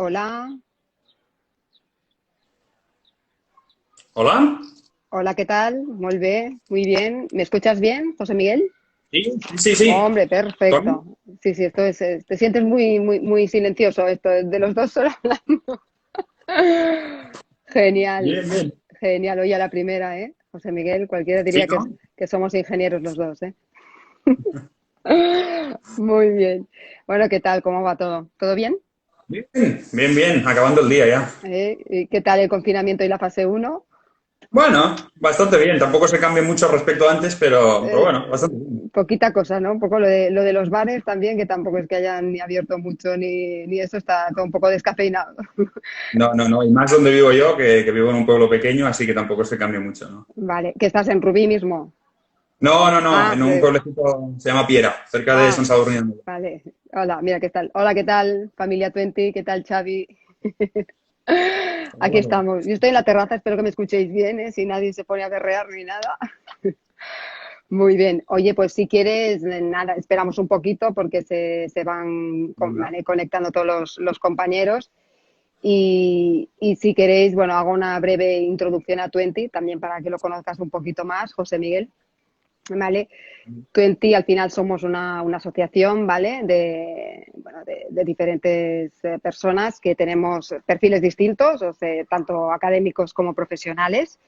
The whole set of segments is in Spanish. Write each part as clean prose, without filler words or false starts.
Hola, ¿Hola? hola, ¿qué tal? Muy bien. ¿Me escuchas bien, José Miguel? Sí, sí, sí. Hombre, ¿Tony? perfecto. Sí, sí, esto es, te sientes muy silencioso, esto es de los dos solo hablando. Genial, Bien, bien. genial. Oye, a la primera, ¿eh? José Miguel, cualquiera Sí, diría ¿no? que somos ingenieros los dos, ¿eh? Muy bien. Bueno, ¿qué tal? ¿Cómo va todo? ¿Todo bien? Bien, bien, bien. Acabando el día ya. ¿Y qué tal el confinamiento y la fase uno? Bueno, bastante bien. Tampoco se cambia mucho respecto a antes, pero bueno, bastante bien. Poquita cosa, ¿no? Un poco lo de los bares también, que tampoco es que hayan ni abierto mucho ni eso, está todo un poco descafeinado. No, no, no. Y más donde vivo yo, que vivo en un pueblo pequeño, así que tampoco se cambia mucho, ¿no? Vale, que estás en Rubí mismo. No, no, no. Ah, En un pueblecito se llama Piera, cerca de ah, San Sadurní. vale. Hola, mira qué tal. Hola, ¿qué tal? Familia Twenty, ¿qué tal, Xavi? Aquí estamos. Yo estoy en la terraza, espero que me escuchéis bien, ¿eh? Si nadie se pone a berrear ni nada. Muy bien. Oye, pues si quieres, nada, esperamos un poquito porque se van Venga. vale, conectando todos los compañeros. Y si queréis, bueno, hago una breve introducción a Twenty, también para que lo conozcas un poquito más, José Miguel. ¿Vale? Twenty al final somos una asociación, ¿vale? Bueno, de diferentes personas que tenemos perfiles distintos, o sea, tanto académicos como profesionales,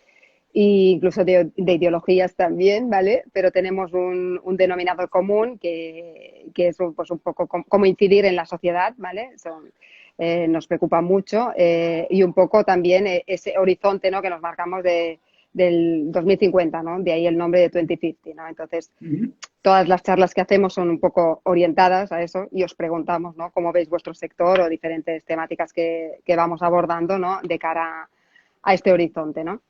e incluso de ideologías también, ¿vale? Pero tenemos un denominador común que es pues un poco cómo incidir en la sociedad, ¿vale? Nos preocupa mucho y un poco también ese horizonte, ¿no? Que nos marcamos del 2050, ¿no? De ahí el nombre de 2050, ¿no? Entonces, Ujú. todas las charlas que hacemos son un poco orientadas a eso y os preguntamos, ¿no? Cómo veis vuestro sector o diferentes temáticas que vamos abordando, ¿no? De cara a este horizonte, ¿no?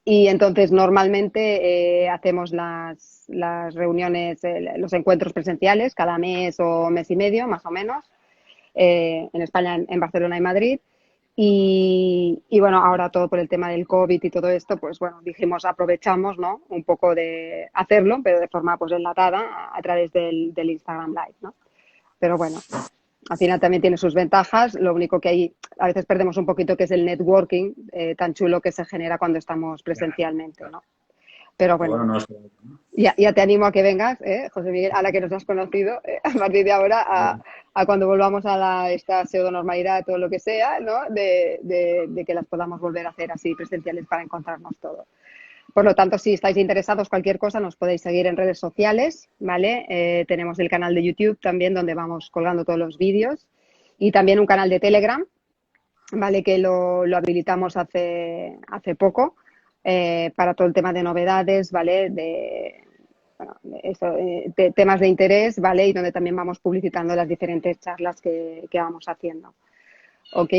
Y entonces normalmente hacemos las reuniones, los encuentros presenciales cada mes o mes y medio, más o menos, en España, en Barcelona y Madrid. Y bueno, ahora todo por el tema del COVID y todo esto, pues bueno, dijimos aprovechamos, ¿no? Un poco de hacerlo, pero de forma pues enlatada a través del Instagram Live, ¿no? Pero bueno, al final también tiene sus ventajas. Lo único que ahí a veces perdemos un poquito que es el networking tan chulo que se genera cuando estamos presencialmente, ¿no? Pero Pero bueno, bueno, no es... ya te animo a que vengas, José Miguel, a la que nos has conocido, a partir de ahora, a cuando volvamos a esta pseudonormalidad o lo que sea, ¿no? De que las podamos volver a hacer así presenciales para encontrarnos todos. Por lo tanto, si estáis interesados, cualquier cosa, nos podéis seguir en redes sociales, ¿vale? Tenemos el canal de YouTube también, donde vamos colgando todos los vídeos, y también un canal de Telegram, ¿vale? Que lo habilitamos hace poco para todo el tema de novedades, ¿vale? Bueno, de temas de interés, ¿vale? Y donde también vamos publicitando las diferentes charlas que vamos haciendo. ¿Ok?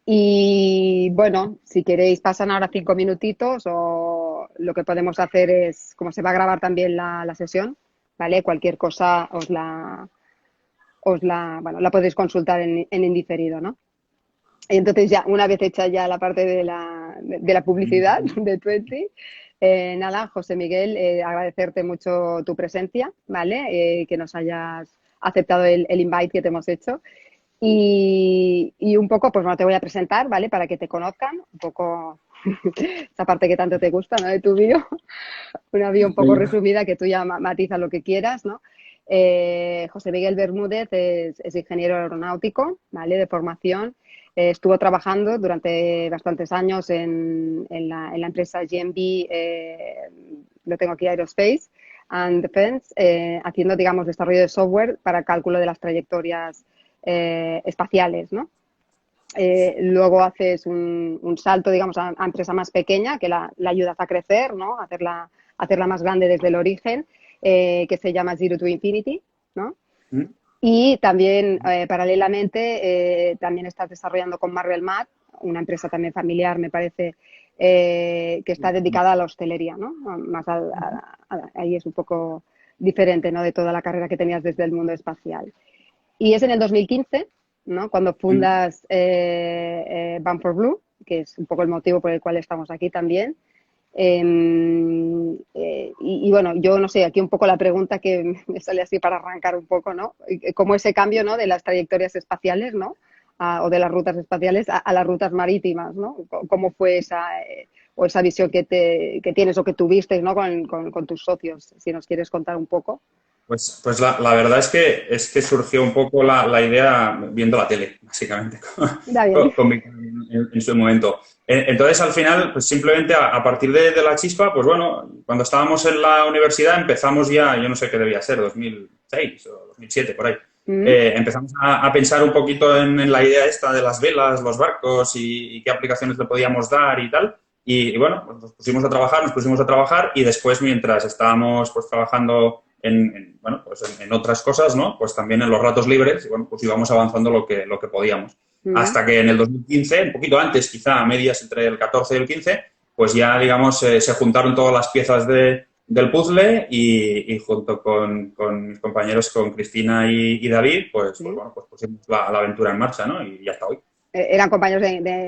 Y bueno, si queréis pasan ahora 5 minutitos o lo que podemos hacer es, como se va a grabar también la sesión, ¿vale? Cualquier cosa bueno, la podéis consultar en indiferido, ¿no? Y entonces ya, una vez hecha ya la parte de la publicidad de Twenty, nada, José Miguel, agradecerte mucho tu presencia, ¿vale? Que nos hayas aceptado el invite que te hemos hecho. Y un poco, pues bueno, te voy a presentar, ¿vale? Para que te conozcan, un poco esa parte que tanto te gusta, ¿no? De tu bio, una bio un poco Venga. resumida que tú ya matizas lo que quieras, ¿no? José Miguel Bermúdez es ingeniero aeronáutico, ¿vale? De formación. Estuvo trabajando durante bastantes años en la empresa GMB, lo tengo aquí, Aerospace and Defense, haciendo, digamos, desarrollo de software para cálculo de las trayectorias espaciales, ¿no? Luego haces un salto, digamos, a empresa más pequeña que la ayudas a crecer, ¿no? Hacerla más grande desde el origen, que se llama Zero to Infinity, ¿no? Mm. Y también, paralelamente, también estás desarrollando con Marvel Mat, una empresa también familiar, me parece, que está dedicada a la hostelería, ¿no? Más ahí es un poco diferente, ¿no? De toda la carrera que tenías desde el mundo espacial. Y es en el 2015, ¿no? Cuando Mm. fundas Band for Blue, que es un poco el motivo por el cual estamos aquí también. Y bueno, yo no sé, aquí un poco la pregunta que me sale así para arrancar un poco, ¿no? Como ese cambio, ¿no? De las trayectorias espaciales, ¿no? o de las rutas espaciales a las rutas marítimas, ¿no? ¿Cómo fue o esa visión que tienes o que tuviste, ¿no? con tus socios? Si nos quieres contar un poco. Pues la verdad es que surgió un poco la idea viendo la tele, básicamente, Da bien. en su momento. Entonces, al final, pues simplemente a partir de la chispa, pues bueno, cuando estábamos en la universidad empezamos ya, yo no sé qué debía ser, 2006 o 2007, por ahí. Empezamos a pensar un poquito en la idea esta de las velas, los barcos y qué aplicaciones le podíamos dar y tal. Y bueno, pues nos pusimos a trabajar y después, mientras estábamos pues trabajando bueno, pues en otras cosas, ¿no? Pues también en los ratos libres, y bueno, pues íbamos avanzando lo que podíamos. Hasta que en el 2015, un poquito antes, quizá a medias entre el 14 y el 15, pues ya, digamos, se juntaron todas las piezas del puzzle y junto con mis compañeros, con Cristina y David, pues bueno, pues pusimos la aventura en marcha, ¿no? Y hasta hoy. Eran compañeros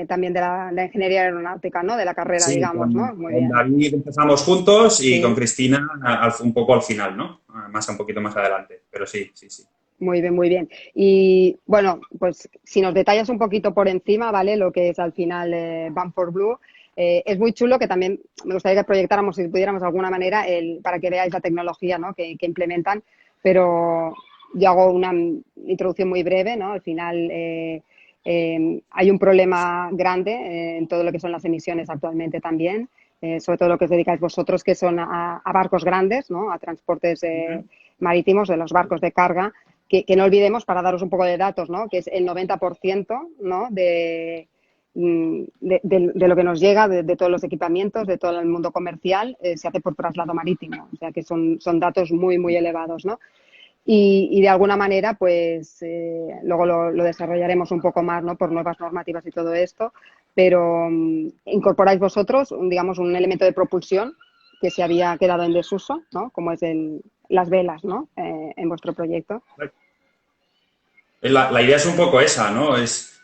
también de la ingeniería aeronáutica, ¿no? De la carrera, Sí, digamos, ¿no? Muy con bien. David empezamos juntos y con Sí. Cristina un poco al final, ¿no? Un poquito más adelante, pero sí, sí, sí. Muy bien, muy bien. Y bueno, pues si nos detallas un poquito por encima, ¿vale? Lo que es al final Bound for Blue. Es muy chulo que también me gustaría que proyectáramos, si pudiéramos de alguna manera, para que veáis la tecnología, ¿no? que implementan, pero yo hago una introducción muy breve, ¿no? Al final hay un problema grande en todo lo que son las emisiones actualmente también, sobre todo lo que os dedicáis vosotros, que son a barcos grandes, ¿no? A transportes marítimos, de los barcos de carga, que no olvidemos, para daros un poco de datos, ¿no? Que es el 90%, ¿no? de lo que nos llega, de todos los equipamientos, de todo el mundo comercial, se hace por traslado marítimo. O sea que son datos muy, muy elevados, ¿no? Y de alguna manera, pues luego lo desarrollaremos un poco más, ¿no? Por nuevas normativas y todo esto, pero incorporáis vosotros, digamos, un elemento de propulsión que se había quedado en desuso, ¿no? Como es las velas, ¿no? En vuestro proyecto. La idea es un poco esa, ¿no? Es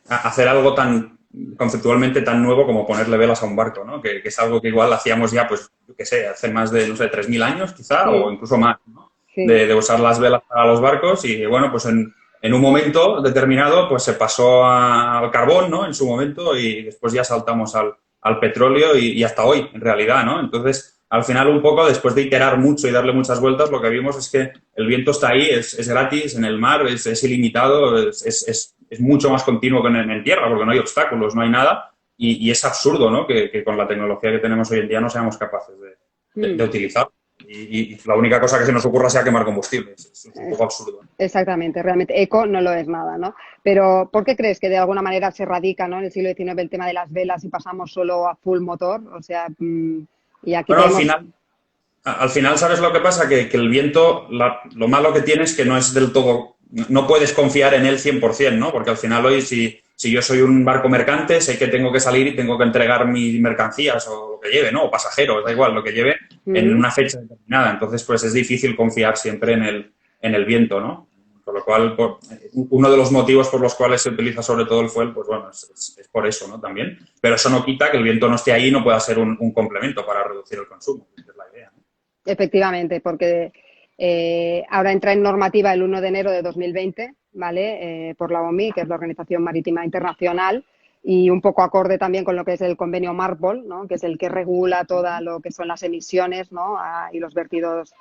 hacer algo tan conceptualmente tan nuevo como ponerle velas a un barco, ¿no? Que es algo que igual hacíamos ya, pues, yo qué sé, hace más de, no sé, 3.000 años quizá, o incluso más, ¿no? Sí. De usar las velas para los barcos y, bueno, pues en un momento determinado, pues se pasó al carbón, ¿no? En su momento y después ya saltamos al petróleo y hasta hoy, en realidad, ¿no? Entonces, al final, un poco, después de iterar mucho y darle muchas vueltas, lo que vimos es que el viento está ahí, es gratis en el mar, es ilimitado, es mucho más continuo que en tierra, porque no hay obstáculos, no hay nada, y es absurdo, ¿no? Que con la tecnología que tenemos hoy en día no seamos capaces de utilizar. Y la única cosa que se nos ocurra sea quemar combustible. Es un poco absurdo, ¿no? Exactamente, realmente eco no lo es nada, ¿no? Pero ¿por qué crees que de alguna manera se radica, ¿no? En el siglo XIX el tema de las velas y pasamos solo a full motor? O sea, y aquí Bueno, tenemos... al final, ¿sabes lo que pasa? Que el viento, lo malo que tiene es que no es del todo, no puedes confiar en él 100%, ¿no? Porque al final hoy, si yo soy un barco mercante, sé que tengo que salir y tengo que entregar mis mercancías o lo que lleve, ¿no? O pasajeros, da igual, lo que lleve en una fecha determinada. Entonces, pues es difícil confiar siempre en el viento, ¿no? Con lo cual, uno de los motivos por los cuales se utiliza sobre todo el fuel, pues bueno, es por eso, ¿no? También. Pero eso no quita que el viento no esté ahí y no pueda ser un complemento para reducir el consumo, que es la idea, ¿no? Efectivamente, porque ahora entra en normativa el 1 de enero de 2020, ¿vale? Por la OMI, que es la Organización Marítima Internacional, y un poco acorde también con lo que es el convenio MARPOL, ¿no? Que es el que regula todo lo que son las emisiones, ¿no? Y los vertidos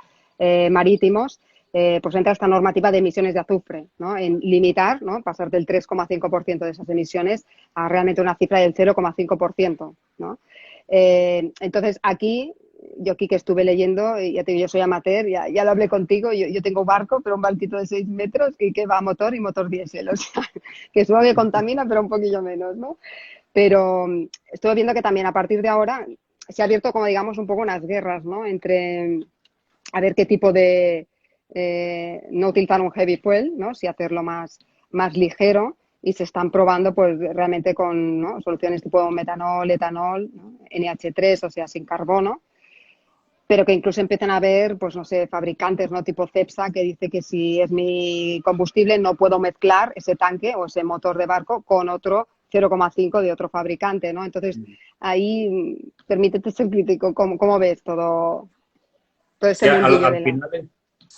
marítimos. Pues entra esta normativa de emisiones de azufre, ¿no? En limitar, ¿no? Pasar del 3,5% de esas emisiones a realmente una cifra del 0,5%, ¿no? Entonces, yo aquí que estuve leyendo, ya te digo, yo soy amateur, ya lo hablé contigo, yo tengo barco, pero un barquito de 6 metros que va a motor y motor diésel, o sea, que suave contamina, pero un poquillo menos, ¿no? Pero estuve viendo que también a partir de ahora se ha abierto, como digamos, un poco unas guerras, ¿no? Entre a ver qué tipo de... no utilizar un heavy fuel, ¿no? Si hacerlo más ligero, y se están probando pues realmente con, ¿no? Soluciones tipo metanol, etanol, ¿no? NH3, o sea, sin carbono, pero que incluso empiezan a haber, pues no sé, fabricantes, ¿no? Tipo Cepsa, que dice que si es mi combustible no puedo mezclar ese tanque o ese motor de barco con otro 0,5 de otro fabricante, ¿no? Entonces, ahí permítete ser crítico. ¿Cómo ves todo Es ese que mundillo al de la... final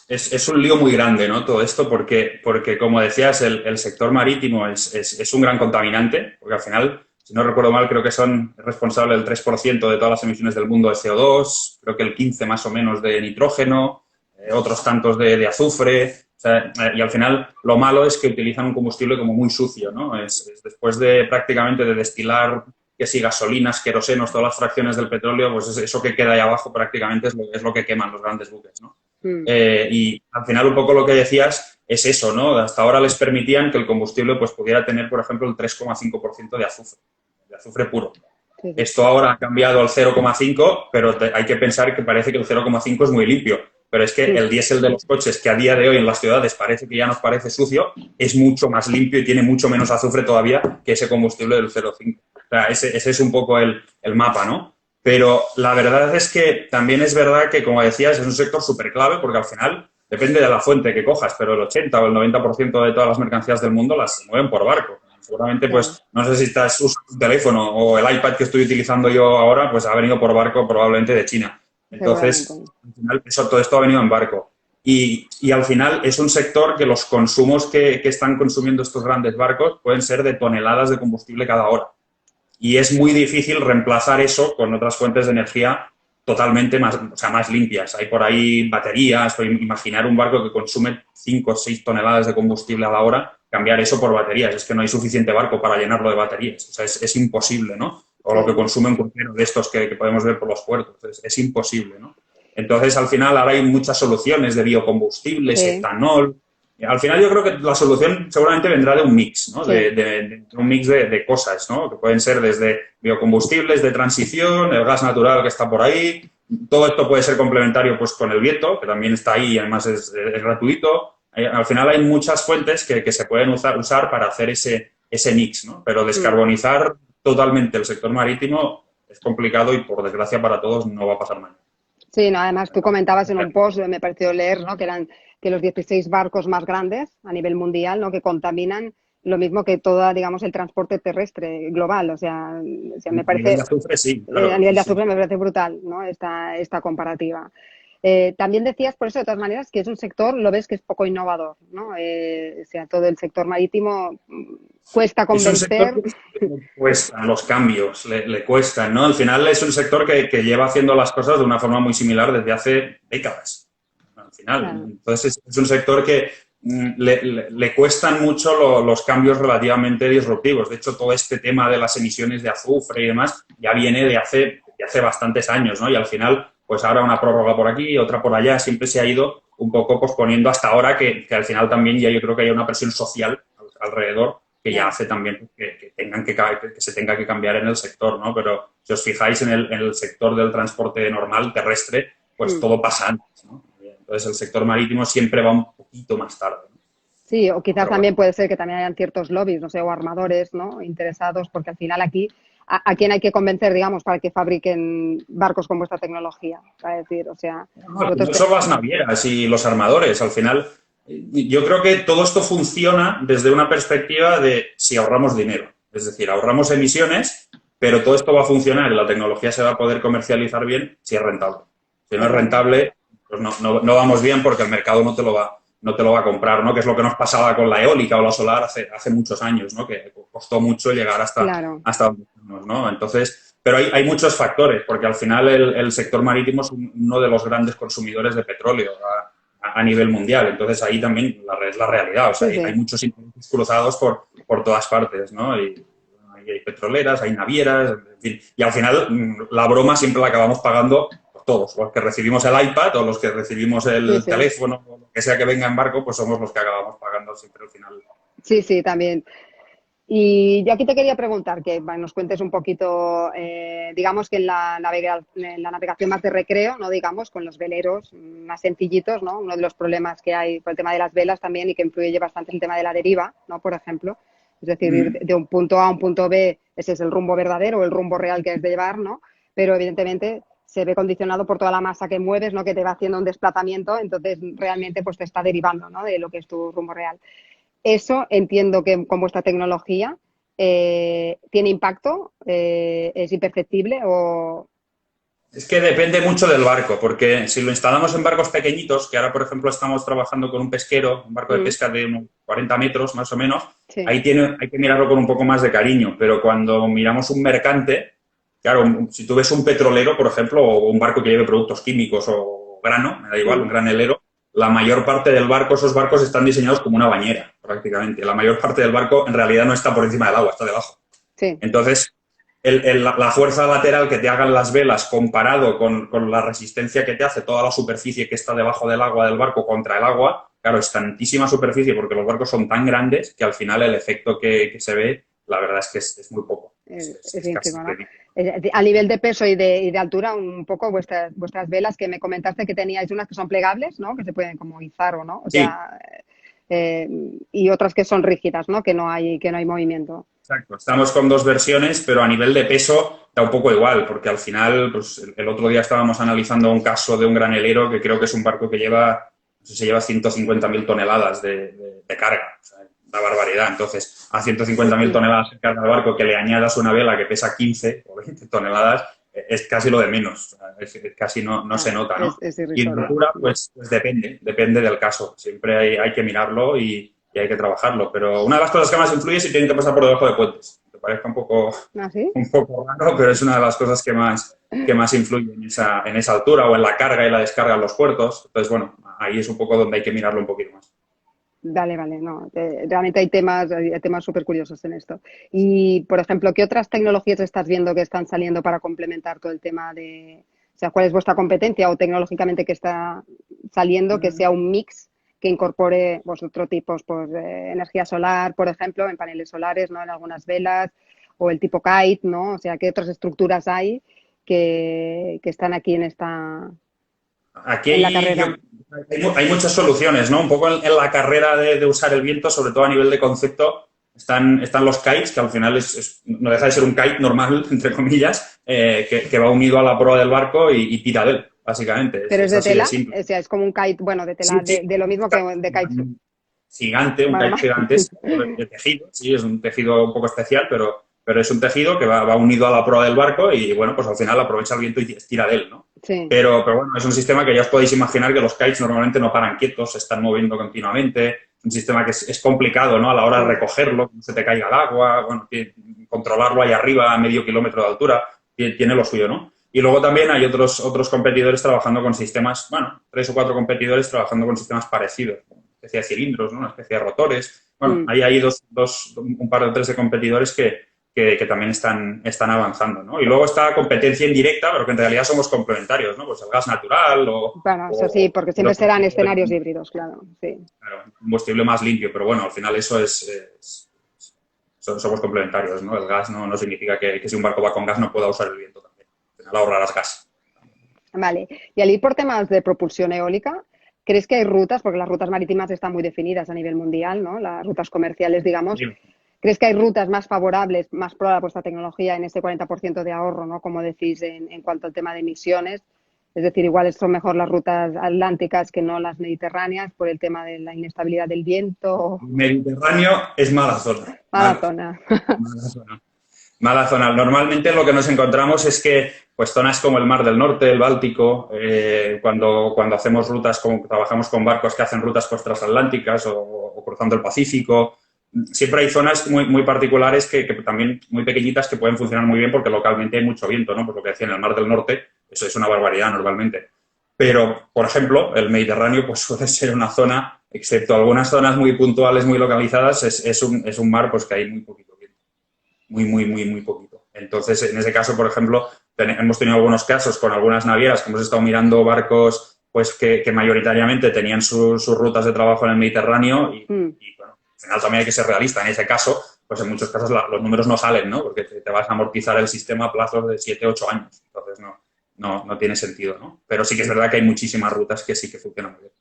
es un lío muy grande, ¿no? Todo esto, porque como decías, el sector marítimo es un gran contaminante, porque al final, si no recuerdo mal, creo que son responsables del 3% de todas las emisiones del mundo de CO2, creo que el 15% más o menos de nitrógeno, otros tantos de azufre. O sea, y al final lo malo es que utilizan un combustible como muy sucio, ¿no? Es después de prácticamente de destilar, que si gasolinas, querosenos, todas las fracciones del petróleo, pues eso que queda ahí abajo prácticamente es lo que queman los grandes buques, ¿no? Y al final un poco lo que decías es eso, ¿no? Hasta ahora les permitían que el combustible pues pudiera tener, por ejemplo, el 3,5% de azufre puro. Sí, sí. Esto ahora ha cambiado al 0,5, pero hay que pensar que parece que el 0,5 es muy limpio. Pero es que el diésel de los coches, que a día de hoy en las ciudades parece que ya nos parece sucio, es mucho más limpio y tiene mucho menos azufre todavía que ese combustible del 0,5. O sea, ese es un poco el mapa, ¿no? Pero la verdad es que también es verdad que, como decías, es un sector súper clave porque al final depende de la fuente que cojas, pero el 80 o el 90% de todas las mercancías del mundo las mueven por barco. Seguramente, Claro. pues, no sé si estás usando un teléfono o el iPad que estoy utilizando yo ahora, pues ha venido por barco probablemente de China. Seguramente. Entonces, al final, todo esto ha venido en barco. Y al final es un sector que los consumos que están consumiendo estos grandes barcos pueden ser de toneladas de combustible cada hora. Y es muy difícil reemplazar eso con otras fuentes de energía totalmente más, o sea, más limpias. Hay por ahí baterías, o imaginar un barco que consume 5 o 6 toneladas de combustible a la hora, cambiar eso por baterías. Es que no hay suficiente barco para llenarlo de baterías. O sea, es imposible, ¿no? O lo que consume un crucero de estos que podemos ver por los puertos. Es imposible, ¿no? Entonces, al final, ahora hay muchas soluciones de biocombustibles, Sí, etanol. Al final, yo creo que la solución seguramente vendrá de un mix, ¿no? sí. De un mix de cosas, ¿no? Que pueden ser desde biocombustibles de transición, el gas natural que está por ahí. Todo esto puede ser complementario pues con el viento, que también está ahí y además es gratuito. Al final hay muchas fuentes que se pueden usar para hacer ese mix, ¿no? Pero descarbonizar totalmente el sector marítimo es complicado y, por desgracia para todos, no va a pasar nada. Sí, no, además tú comentabas en un post, me pareció leer, ¿no? Que eran que los 16 barcos más grandes a nivel mundial, ¿no? Que contaminan lo mismo que todo, digamos, el transporte terrestre global. O sea, me A nivel parece, de azufre, sí, a claro. nivel Sí, de sí. azufre me parece brutal, ¿no? Esta comparativa. También decías, por eso, de todas maneras, que es un sector, lo ves que es poco innovador, ¿no? O sea, todo el sector marítimo cuesta Es un sector convencer. que le cuestan los cambios, le cuestan, ¿no? Al final es un sector que lleva haciendo las cosas de una forma muy similar desde hace décadas, al final. Claro. Entonces es un sector que le cuestan mucho los cambios relativamente disruptivos. De hecho, todo este tema de las emisiones de azufre y demás ya viene de hace bastantes años, ¿no? Y al final, pues ahora una prórroga por aquí, otra por allá, siempre se ha ido un poco posponiendo hasta ahora que al final también ya yo creo que hay una presión social alrededor que ya Ya. hace también que se tenga que cambiar en el sector, ¿no? Pero si os fijáis en el sector del transporte normal, terrestre, pues todo pasa antes, ¿no? Entonces el sector marítimo siempre va un poquito más tarde, ¿no? Sí, o quizás Pero bueno. también puede ser que también hayan ciertos lobbies, no sé, o armadores, ¿no? Interesados, porque al final aquí, ¿a quién hay que convencer, digamos, para que fabriquen barcos con vuestra tecnología? Para decir, o sea, No, al vosotros final son las navieras y los armadores. Al final, yo creo que todo esto funciona desde una perspectiva de si ahorramos dinero. Es decir, ahorramos emisiones, pero todo esto va a funcionar y la tecnología se va a poder comercializar bien si es rentable. Si no es exactamente. rentable, pues no vamos bien porque el mercado no te lo va a comprar, ¿no? Que es lo que nos pasaba con la eólica o la solar hace muchos años, ¿no? Que costó mucho llegar Claro. hasta donde estamos, ¿no? Entonces, pero hay muchos factores, porque al final el sector marítimo es uno de los grandes consumidores de petróleo a nivel mundial. Entonces, ahí también es la realidad. O sea, Sí, hay sí. muchos intereses cruzados por todas partes, ¿no? Y bueno, hay petroleras, hay navieras, en fin. Y al final, la broma siempre la acabamos pagando todos. Los que recibimos el iPad o los que recibimos Sí, el sí. teléfono, o lo que sea que venga en barco, pues somos los que acabamos pagando siempre al final. Sí, sí, también. Y yo aquí te quería preguntar que bueno, nos cuentes un poquito, digamos que en la navegación más de recreo, no digamos, con los veleros más sencillitos, ¿no? Uno de los problemas que hay por el tema de las velas también y que influye bastante el tema de la deriva, ¿no? Por ejemplo, es decir, ir Mm. de un punto A a un punto B, ese es el rumbo verdadero, el rumbo real que es de llevar, ¿no? Pero evidentemente se ve condicionado por toda la masa que mueves, ¿no? Que te va haciendo un desplazamiento, entonces realmente pues te está derivando, ¿no? De lo que es tu rumbo real. Eso entiendo que con vuestra tecnología tiene impacto, es imperceptible o... Es que depende mucho del barco, porque si lo instalamos en barcos pequeñitos, que ahora, por ejemplo, estamos trabajando con un pesquero, un barco de Mm, pesca de unos 40 metros más o menos, sí. ahí hay que mirarlo con un poco más de cariño. Pero cuando miramos un mercante, claro, si tú ves un petrolero, por ejemplo, o un barco que lleve productos químicos o grano, me da igual, un Mm, granelero, la mayor parte del barco, esos barcos están diseñados como una bañera, prácticamente. La mayor parte del barco en realidad no está por encima del agua, está debajo. sí. Entonces, la fuerza lateral que te hagan las velas comparado con la resistencia que te hace toda la superficie que está debajo del agua del barco contra el agua, claro, es tantísima superficie porque los barcos son tan grandes que al final el efecto que se ve, la verdad es que es muy poco. Es Es casi ínfimo, ¿no? ridículo. A nivel de peso y de altura, un poco vuestras velas, que me comentaste que teníais unas que son plegables, ¿no? Que se pueden como izar o no, o Sí, sea, eh, y otras que son rígidas, ¿no? Que no hay movimiento. exacto. Estamos con dos versiones, pero a nivel de peso da un poco igual, porque al final, pues el otro día estábamos analizando un caso de un granelero que creo que es un barco que lleva, no sé si lleva 150.000 toneladas de carga. O sea, una barbaridad. Entonces, a 150.000 toneladas de carga al barco que le añadas una vela que pesa 15 o 20 toneladas, es casi lo de menos. O sea, casi no se Claro, nota, es, ¿no? es Y en irrisorio. altura, pues depende del caso. Siempre hay que mirarlo y hay que trabajarlo. Pero una de las cosas que más influye es si tienen que pasar por debajo de puentes. Te parezca ¿Ah, sí? un poco raro, pero es una de las cosas que más influye en esa altura o en la carga y la descarga en los puertos. Entonces, bueno, ahí es un poco donde hay que mirarlo un poquito más. Vale, vale, no. Realmente hay temas súper curiosos en esto. Y, por ejemplo, ¿qué otras tecnologías estás viendo que están saliendo para complementar todo el tema o sea, cuál es vuestra competencia o tecnológicamente que está saliendo que sea un mix que incorpore pues, otro tipos, pues, energía solar, por ejemplo, en paneles solares, ¿no? En algunas velas, o el tipo kite, ¿no? O sea, ¿qué otras estructuras hay que están aquí Aquí en la carrera? hay muchas soluciones, ¿no? Un poco en la carrera de usar el viento, sobre todo a nivel de concepto, están los kites, que al final no deja de ser un kite normal, entre comillas, que va unido a la proa del barco y tira de él, básicamente. Pero es Es de así de tela, simple. o sea, es como un kite, bueno, de Sí, tela, sí, de lo mismo que de kite. gigante, un Bueno, kite gigantesco de tejido, sí, es un tejido un poco especial, pero es un tejido que va unido a la proa del barco y, bueno, pues al final aprovecha el viento y tira de él, ¿no? sí, Pero bueno, es un sistema que ya os podéis imaginar que los kites normalmente no paran quietos, se están moviendo continuamente, es un sistema que es complicado, ¿no? A la hora de sí. recogerlo, que no se te caiga el agua, bueno, controlarlo ahí arriba a medio kilómetro de altura, tiene lo suyo, ¿no? Y luego también hay otros competidores trabajando con sistemas, bueno, 3 o 4 competidores trabajando con sistemas parecidos, una especie de cilindros, ¿no? Una especie de rotores. Bueno, Mm. ahí hay un par o tres de competidores que también están avanzando, ¿no? Y luego está competencia indirecta, pero que en realidad somos complementarios, ¿no? Pues el gas natural Bueno, eso sí, o porque siempre serán hidrógeno, escenarios híbridos, claro, sí. claro, un combustible más limpio, pero bueno, al final eso somos complementarios, ¿no? El gas no significa que si un barco va con gas no pueda usar el viento también. Al final ahorrarás gas. Vale. Y al ir por temas de propulsión eólica, ¿crees que hay rutas, porque las rutas marítimas están muy definidas a nivel mundial, ¿no? Las rutas comerciales, digamos. Sí. ¿Crees que hay rutas más favorables, más pro a vuestra tecnología en ese 40% de ahorro, ¿no? Como decís en cuanto al tema de emisiones? Es decir, igual son mejor las rutas atlánticas que no las mediterráneas por el tema de la inestabilidad del viento. El Mediterráneo es mala zona. Mala zona. Mala zona. Mala zona. Normalmente lo que nos encontramos es que pues zonas como el Mar del Norte, el Báltico, cuando hacemos rutas, como trabajamos con barcos que hacen rutas pues, transatlánticas o cruzando el Pacífico, siempre hay zonas muy, muy particulares que también muy pequeñitas que pueden funcionar muy bien porque localmente hay mucho viento, ¿no? Por lo que decía en el Mar del Norte, eso es una barbaridad normalmente. Pero, por ejemplo, el Mediterráneo pues suele ser una zona, excepto algunas zonas muy puntuales, muy localizadas, es un mar pues que hay muy poquito viento. Muy, muy, muy, muy poquito. Entonces, en ese caso, por ejemplo, hemos tenido algunos casos con algunas navieras que hemos estado mirando barcos pues que mayoritariamente tenían sus rutas de trabajo en el Mediterráneo Mm. bueno, al final también hay que ser realista. En ese caso, pues en muchos casos los números no salen, ¿no? Porque te vas a amortizar el sistema a plazos de 7, 8 años. Entonces, no tiene sentido, ¿no? Pero sí que es verdad que hay muchísimas rutas que sí que funcionan muy bien.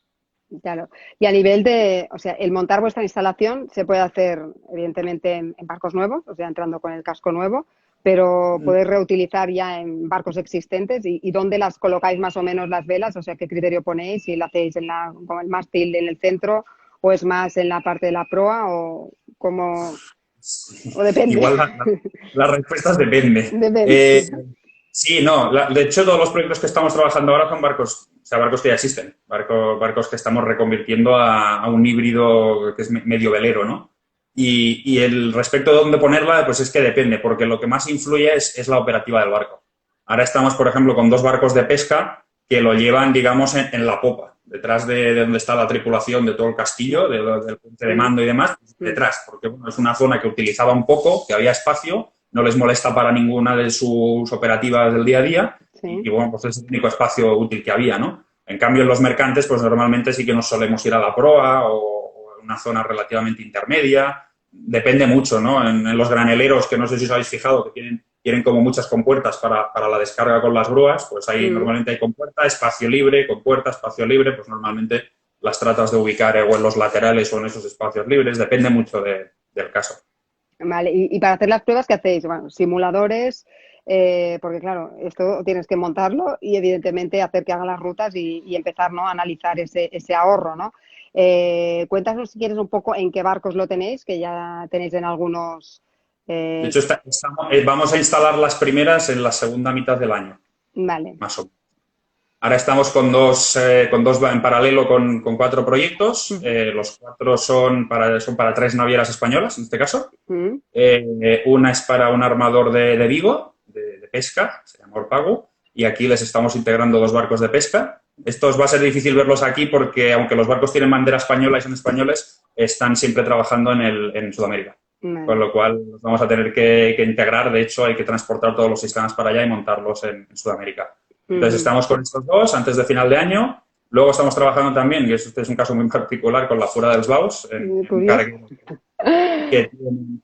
Claro. Y a nivel de, o sea, el montar vuestra instalación se puede hacer, evidentemente, en barcos nuevos, o sea, entrando con el casco nuevo, pero podéis reutilizar ya en barcos existentes. ¿Y dónde las colocáis más o menos las velas? O sea, ¿qué criterio ponéis? Si lo hacéis con el mástil en el centro o es más en la parte de la proa o como, o depende. Igual las respuestas depende. Depende. Sí, no. De hecho, todos los proyectos que estamos trabajando ahora son barcos, o sea, barcos que ya existen, barcos que estamos reconvirtiendo a un híbrido que es medio velero, ¿no? Y el respecto de dónde ponerla, pues es que depende, porque lo que más influye es la operativa del barco. Ahora estamos, por ejemplo, con 2 barcos de pesca que lo llevan, digamos, en la popa, detrás de donde está la tripulación de todo el castillo, del puente de Mm, mando y demás, mm, detrás, porque bueno, es una zona que utilizaban poco, que había espacio, no les molesta para ninguna de sus operativas del día a día y sí. bueno, pues es el único espacio útil que había, ¿no? En cambio, en los mercantes, pues normalmente sí que nos solemos ir a la proa o a una zona relativamente intermedia. Depende mucho, ¿no? En los graneleros, que no sé si os habéis fijado, que tienen como muchas compuertas para la descarga con las grúas, pues ahí Mm. normalmente hay compuerta, espacio libre, compuerta, espacio libre, pues normalmente las tratas de ubicar o en los laterales o en esos espacios libres, depende mucho del caso. Vale, y para hacer las pruebas, ¿qué hacéis? Bueno, simuladores, porque claro, esto tienes que montarlo y evidentemente hacer que haga las rutas y empezar, ¿no?, a analizar ese ahorro, ¿no? Cuéntanos si quieres un poco en qué barcos lo tenéis, que ya tenéis en algunos. De eh, hecho, vamos a instalar las primeras en la segunda mitad del año, vale. más o menos. Ahora estamos con dos en paralelo con 4 proyectos. Ujú, Los 4 son para 3 navieras españolas, en este caso. ujú, Una es para un armador de Vigo, de pesca, se llama Orpago, y aquí les estamos integrando 2 barcos de pesca. Estos va a ser difícil verlos aquí porque, aunque los barcos tienen bandera española y son españoles, están siempre trabajando en Sudamérica. Con vale. lo cual, los vamos a tener que integrar. De hecho, hay que transportar todos los sistemas para allá y montarlos en Sudamérica. Entonces, Ujú. estamos con estos 2 antes de final de año. Luego estamos trabajando también, y este es un caso muy particular, con la Fura dels Baus, en un Curioso. carguero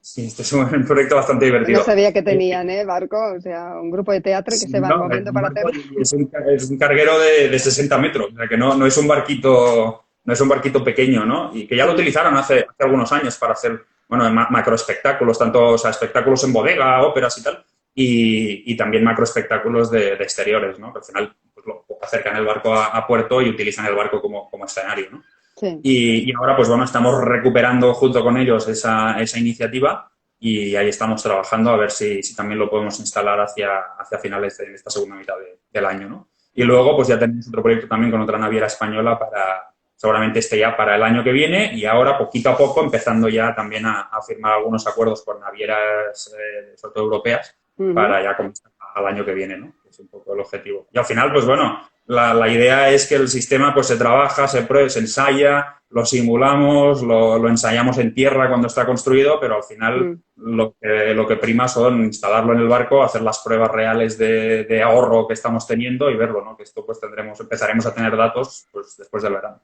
sí, este es un proyecto bastante No divertido. sabía que tenían, barco, o sea, un grupo de teatro que Sí, se van no, es moviendo un para barco hacerlo. y es un carguero de 60 metros, o sea que no es un barquito, no es un barquito pequeño, ¿no? Y que ya lo Mm, utilizaron hace algunos años para hacer, bueno, macroespectáculos, tanto, o sea, espectáculos en bodega, óperas y tal, y también macroespectáculos de exteriores, ¿no? Que al final pues, acercan el barco a puerto y utilizan el barco como escenario, ¿no? sí. Y ahora, pues bueno, estamos recuperando junto con ellos esa iniciativa y ahí estamos trabajando a ver si también lo podemos instalar hacia finales de esta segunda mitad del año, ¿no? Y Vale. luego, pues ya tenemos otro proyecto también con otra naviera española seguramente ya para el año que viene y ahora, poquito a poco, empezando ya también a firmar algunos acuerdos con navieras, sobre todo europeas, Ujú. para ya comenzar al año que viene, ¿no? Que es un poco el objetivo. Y al final, pues bueno, la idea es que el sistema pues se trabaja, se prueba, se ensaya, lo simulamos, lo ensayamos en tierra cuando está construido, pero al final Mm. lo que prima son instalarlo en el barco, hacer las pruebas reales de ahorro que estamos teniendo y verlo, ¿no? Que esto pues empezaremos a tener datos pues después del verano.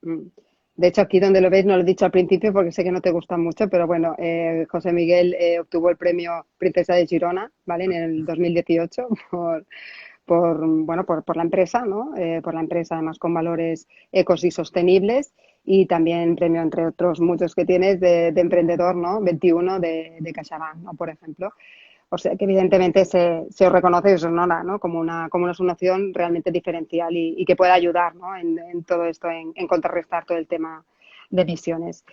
Mm. De hecho, aquí donde lo veis, no lo he dicho al principio porque sé que no te gustan mucho, pero bueno, José Miguel obtuvo el premio Princesa de Girona, ¿vale? En el 2018 bueno, por la empresa, ¿no? Por la empresa, además, con valores ecos y sostenibles. Y también premio, entre otros muchos que tienes, de emprendedor, ¿no? 21 de CaixaBank, ¿no? Por ejemplo. O sea que evidentemente se os reconoce y os honora, ¿no? Como una solución realmente diferencial y que pueda ayudar, ¿no?, en todo esto, en contrarrestar todo el tema de emisiones.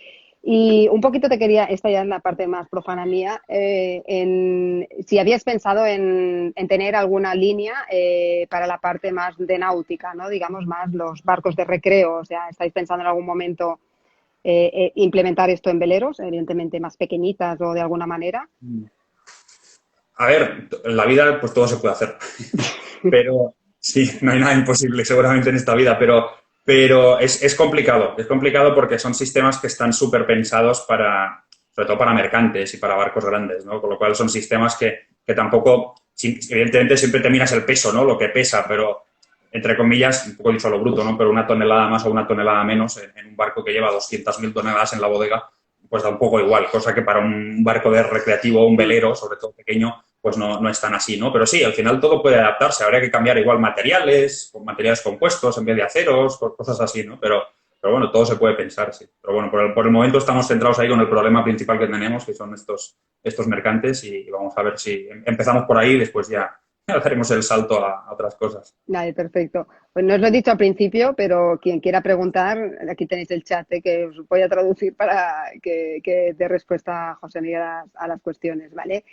Y un poquito te quería, esta ya es la parte más profana mía, si habías pensado en tener alguna línea para la parte más de náutica, ¿no? Digamos, más los barcos de recreo. O sea, ¿estáis pensando en algún momento implementar esto en veleros, evidentemente más pequeñitas o de alguna manera? A ver, en la vida pues todo se puede hacer. Pero sí, no hay nada imposible seguramente en esta vida, pero es complicado. Es complicado porque son sistemas que están súper pensados sobre todo para mercantes y para barcos grandes, ¿no? Con lo cual son sistemas que tampoco, evidentemente siempre te miras el peso, ¿no? Lo que pesa, pero entre comillas, un poco dicho a lo bruto, ¿no? Pero una tonelada más o una tonelada menos en un barco que lleva 200.000 toneladas en la bodega, pues da un poco igual, cosa que para un barco de recreativo, un Mm, velero, sobre todo pequeño, pues no es tan así, ¿no? Pero sí, al final todo puede adaptarse. Habría que cambiar igual materiales, con materiales compuestos en vez de aceros, cosas así, ¿no? Pero bueno, todo se puede pensar, sí. Pero bueno, por el momento estamos centrados ahí con el problema principal que tenemos, que son estos mercantes, y vamos a ver si empezamos por ahí y después ya haremos el salto a otras cosas. vale, perfecto. Pues no os lo he dicho al principio, pero quien quiera preguntar, aquí tenéis el chat, que os voy a traducir para que dé respuesta a José Miguel a las cuestiones, ¿vale?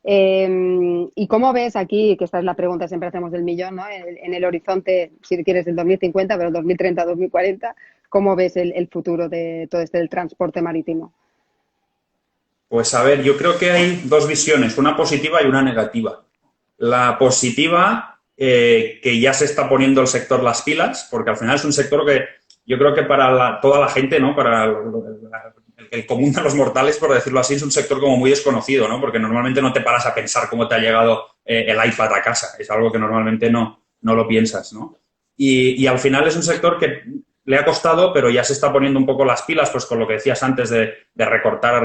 ¿Y cómo ves aquí, que esta es la pregunta que siempre hacemos del millón, ¿no? En el horizonte, si quieres, el 2050, pero 2030, 2040, ¿cómo ves el futuro de todo este del transporte marítimo? Pues a ver, yo creo que hay dos visiones, una positiva y una negativa. La positiva, que ya se está poniendo el sector las pilas, porque al final es un sector que yo creo que para toda la gente, ¿no? Para el común de los mortales, por decirlo así, es un sector como muy desconocido, ¿no? Porque normalmente no te paras a pensar cómo te ha llegado el iPad a casa. Es algo que normalmente no lo piensas, ¿no? Y al final es un sector que le ha costado, pero ya se está poniendo un poco las pilas, pues con lo que decías antes de recortar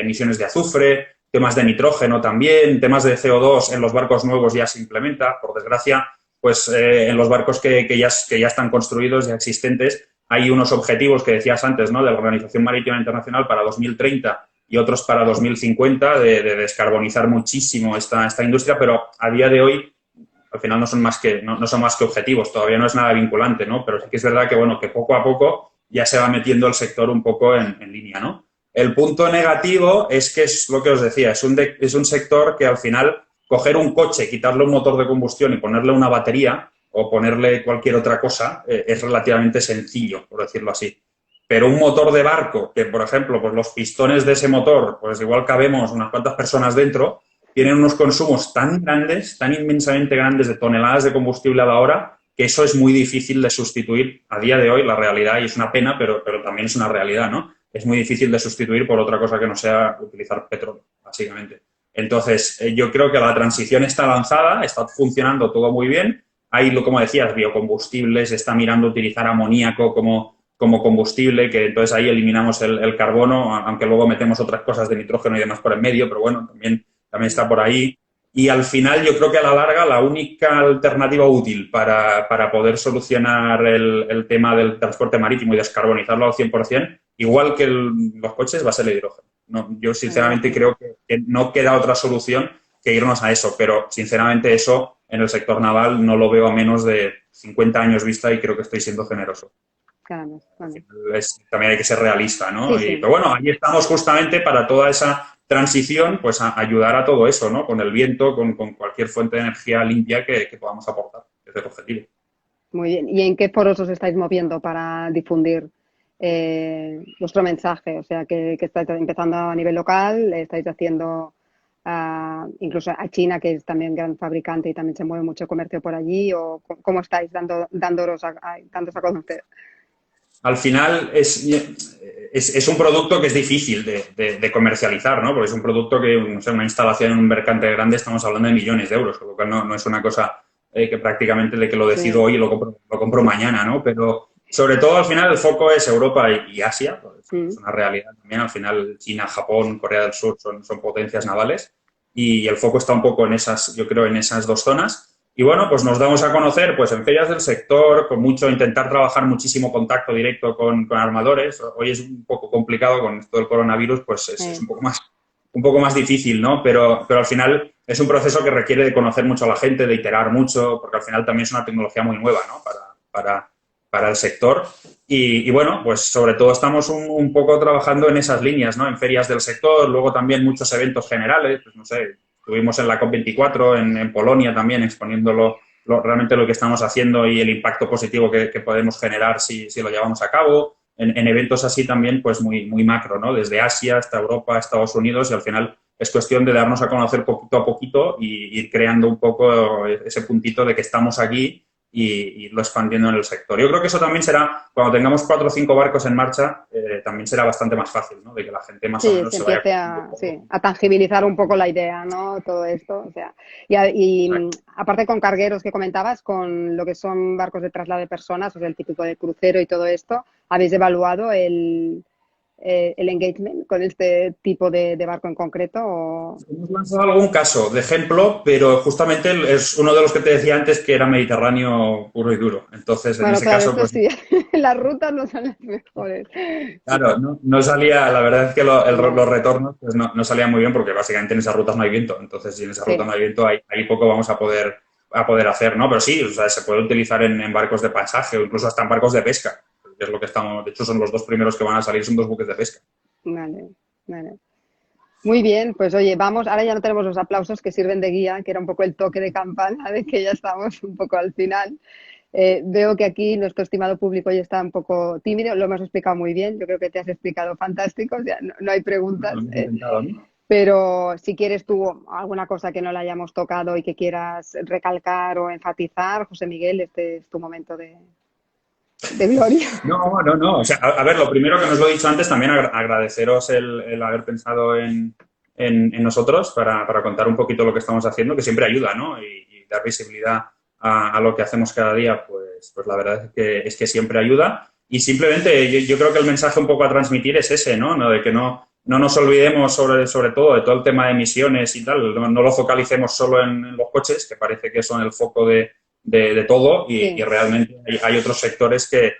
emisiones de azufre, temas de nitrógeno también, temas de CO2 en los barcos nuevos ya se implementa, por desgracia, pues en los barcos que ya están construidos, ya existentes, hay unos objetivos que decías antes, ¿no? De la Organización Marítima Internacional para 2030 y otros para 2050 de descarbonizar muchísimo esta industria, pero a día de hoy al final no son más que objetivos, todavía no es nada vinculante, ¿no? Pero sí que es verdad que, bueno, que poco a poco ya se va metiendo el sector un poco en línea, ¿no? El punto negativo es que es lo que os decía, es un sector que al final coger un coche, quitarle un motor de combustión y ponerle una batería o ponerle cualquier otra cosa es relativamente sencillo, por decirlo así. Pero un motor de barco, que por ejemplo, pues los pistones de ese motor, pues igual cabemos unas cuantas personas dentro, tienen unos consumos tan grandes, tan inmensamente grandes de toneladas de combustible a la hora, que eso es muy difícil de sustituir a día de hoy, la realidad, y es una pena, pero también es una realidad, ¿no? Es muy difícil de sustituir por otra cosa que no sea utilizar petróleo, básicamente. Entonces, yo creo que la transición está lanzada, está funcionando todo muy bien. Hay, como decías, biocombustibles, se está mirando utilizar amoníaco como combustible, que entonces ahí eliminamos el carbono, aunque luego metemos otras cosas de nitrógeno y demás por en medio, pero bueno, también está por ahí. Y al final yo creo que a la larga la única alternativa útil para poder solucionar el tema del transporte marítimo y descarbonizarlo al 100%, igual que los coches, va a ser el hidrógeno. No, yo sinceramente creo que no queda otra solución que irnos a eso, pero sinceramente eso en el sector naval no lo veo a menos de 50 años vista y creo que estoy siendo generoso. Claro, claro. También hay que ser realista, ¿no? Sí, sí. Pero bueno, ahí estamos justamente para toda esa transición, pues a ayudar a todo eso, ¿no? Con el viento, con cualquier fuente de energía limpia que podamos aportar, que es el objetivo. Muy bien. ¿Y en qué foros os estáis moviendo para difundir vuestro mensaje? O sea, que estáis empezando a nivel local, estáis haciendo incluso a China, que es también gran fabricante y también se mueve mucho comercio por allí, o cómo estáis dándoos a conocer. Al final es un producto que es difícil de comercializar, ¿no? Porque es un producto que, no sé, una instalación en un mercante grande estamos hablando de millones de euros, con lo cual no es una cosa que prácticamente de que lo decido hoy y lo compro mañana, ¿no? Pero sobre todo al final el foco es Europa y Asia, pues, es una realidad también. Al final China, Japón, Corea del Sur son potencias navales y el foco está un poco en esas, yo creo, en esas dos zonas. Y bueno, pues nos damos a conocer pues en ferias del sector, con mucho intentar trabajar muchísimo contacto directo con armadores. Hoy es un poco complicado con esto del coronavirus, pues es un poco más difícil, ¿no? Pero al final es un proceso que requiere de conocer mucho a la gente, de iterar mucho, porque al final también es una tecnología muy nueva, ¿no? Para el sector. Y bueno, pues sobre todo estamos un poco trabajando en esas líneas, ¿no? En ferias del sector, luego también muchos eventos generales, pues no sé, estuvimos en la COP24 en Polonia también exponiendo realmente lo que estamos haciendo y el impacto positivo que podemos generar si lo llevamos a cabo. En eventos así también, pues muy macro, ¿no? Desde Asia hasta Europa, Estados Unidos, y al final es cuestión de darnos a conocer poquito a poquito y ir creando un poco ese puntito de que estamos aquí y irlo expandiendo en el sector. Yo creo que eso también será, cuando tengamos 4 o 5 barcos en marcha, también será bastante más fácil, ¿no? De que la gente más o menos se se vaya... empiece a tangibilizar un poco la idea, ¿no? Todo esto, o sea, aparte con cargueros que comentabas, con lo que son barcos de traslado de personas, o sea, el típico de crucero y todo esto, ¿habéis evaluado el engagement con este tipo de barco en concreto? ¿O? Hemos lanzado algún caso de ejemplo, pero justamente es uno de los que te decía antes que era Mediterráneo puro y duro. Entonces, en Bueno, ese claro, caso, esto pues sí, las rutas no son las mejores. claro, no salía, la verdad es que No, los retornos pues no salían muy bien porque básicamente en esas rutas no hay viento. Entonces, si en esa ruta sí. no hay viento, ahí poco vamos a poder hacer, ¿no? Pero sí, o sea, se puede utilizar en barcos de pasaje o incluso hasta en barcos de pesca, que es lo que estamos, de hecho, son los dos primeros que van a salir, son 2 buques de pesca. Vale, vale. Muy bien, pues oye, vamos, ahora ya no tenemos los aplausos que sirven de guía, que era un poco el toque de campana de que ya estamos un poco al final. Veo que aquí nuestro estimado público ya está un poco tímido, lo hemos explicado muy bien, yo creo que te has explicado fantástico, o sea, no hay Bueno, lo preguntas, hemos intentado, ¿no? pero si quieres tú alguna cosa que no le hayamos tocado y que quieras recalcar o enfatizar, José Miguel, este es tu momento de gloria. No, no, no. O sea, a ver, lo primero que nos lo he dicho antes, también agradeceros el haber pensado en nosotros para contar un poquito lo que estamos haciendo, que siempre ayuda, ¿no? Y dar visibilidad a lo que hacemos cada día, pues la verdad es que siempre ayuda. Y simplemente yo creo que el mensaje un poco a transmitir es ese, ¿no? De que no nos olvidemos sobre todo de todo el tema de emisiones y tal, no lo focalicemos solo en los coches, que parece que son el foco de todo y Sí, realmente hay otros sectores que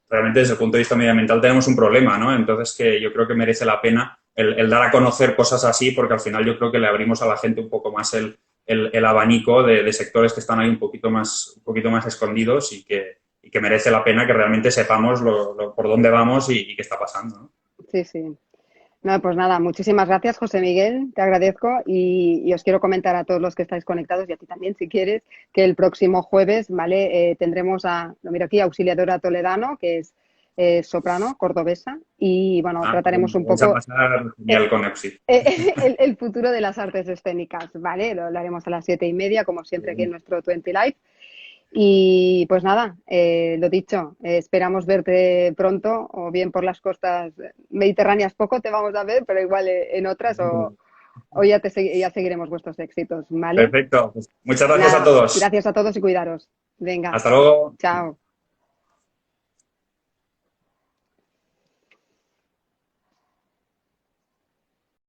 realmente desde el punto de vista medioambiental tenemos un problema, ¿no? Entonces que yo creo que merece la pena el dar a conocer cosas así porque al final yo creo que le abrimos a la gente un poco más el abanico de sectores que están ahí un poquito más escondidos y que merece la pena que realmente sepamos por dónde vamos y qué está pasando, ¿no? sí, sí. No, pues nada, muchísimas gracias, José Miguel, te agradezco y os quiero comentar a todos los que estáis conectados y a ti también, si quieres, que el próximo jueves, ¿vale? Tendremos lo miro aquí, Auxiliadora Toledano, que es soprano, cordobesa, y bueno, Ah, pues trataremos un vais a poco pasar eh, genial con Euxi. el futuro de las artes escénicas, ¿vale? Lo haremos a las 7:30, como siempre, aquí en nuestro 20 Live. Y pues nada, lo dicho, esperamos verte pronto, o bien por las costas mediterráneas poco te vamos a ver, pero igual en otras, o ya, ya seguiremos vuestros éxitos, ¿vale? Perfecto. Pues muchas gracias a Nada, todos. gracias a todos y cuidaros. Venga, Hasta luego. chao.